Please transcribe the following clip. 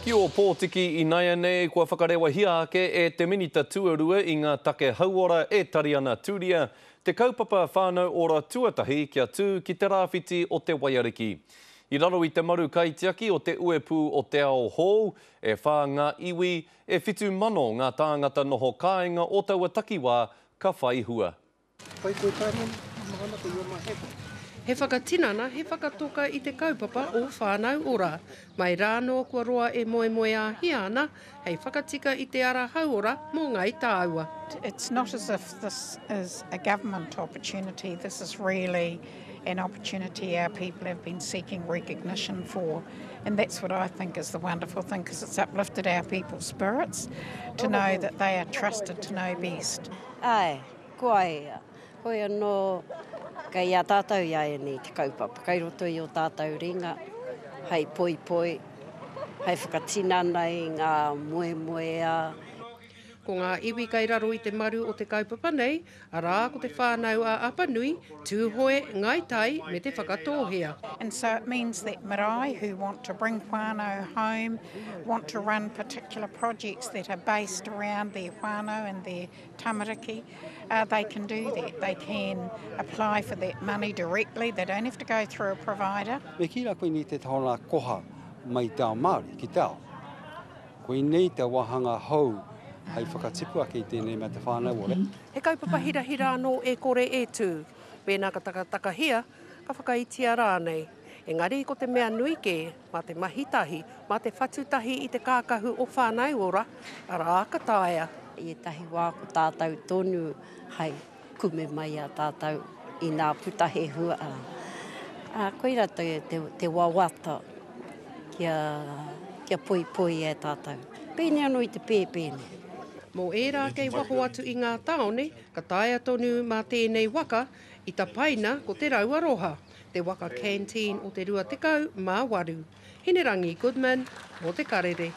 Ki o pōtiki I Naianei, kua whakarewa hia ake e te minita tuarua I ngā take hauora e tari ana tūria, te kaupapa whānau ora tuatahi kia tū ki te rāwhiti o te Waiariki. I raro I te maru kaitiaki o te uepu o te ao hou, e whā ngā iwi e whitu mano ngā tāngata noho kāinga o taua takiwā ka whai hua. He whakatinana, he whakatoka I te kaupapa o whānau ora. Mai rāno kua roa e moe moe a hiana, hei whakatika I te ara hauora mō ngai tāua. It's not as if this is a government opportunity, this is really an opportunity our people have been seeking recognition for. And that's what I think is the wonderful thing, because it's uplifted our people's spirits to know that they are trusted to know best. Ai, koe anō kei a tātou ia nei te kaupapa. Kei roto I o tātou ringa, hei poi poi, hei whakatinana I ngā moe moe a. Ko ngā iwi kei raro I te maru o te kaupapa nei, arā ko te whānau a Apanui, tūhoe, ngai tai me te whakatōhea. And so it means that marae who want to bring whānau home, want to run particular projects that are based around their whānau and their tamariki, they can do that. They can apply for that money directly. They don't have to go through a provider. Me kira koe ni te taona koha mai tau Māori ki tau. Koe nei te wahanga hou hei whakatipu ake I tēnei me te whānau ore. He kaupapa hira hira anō e kore e tū. Pēnā ka taka hia, ka whakaitia rānei. Engari ko te mea nui ke, ma te mahitahi, ma te whatutahi I te kākahu o whānau ora, arā ka tāia. I tahi wā ko tātou tonu, hei kume mai a tātou I nā putahe hua. Koe rata te wawata kia poi poi e tātou. Pēne anō I te pēpēne. Mō ērā kei waho atu I ngā taone, ka taia tonu mā tēnei waka, I ta paina ko te rauaroha, te waka canteen o te rua tekau mā waru. Hinerangi Goodman, mō te karere.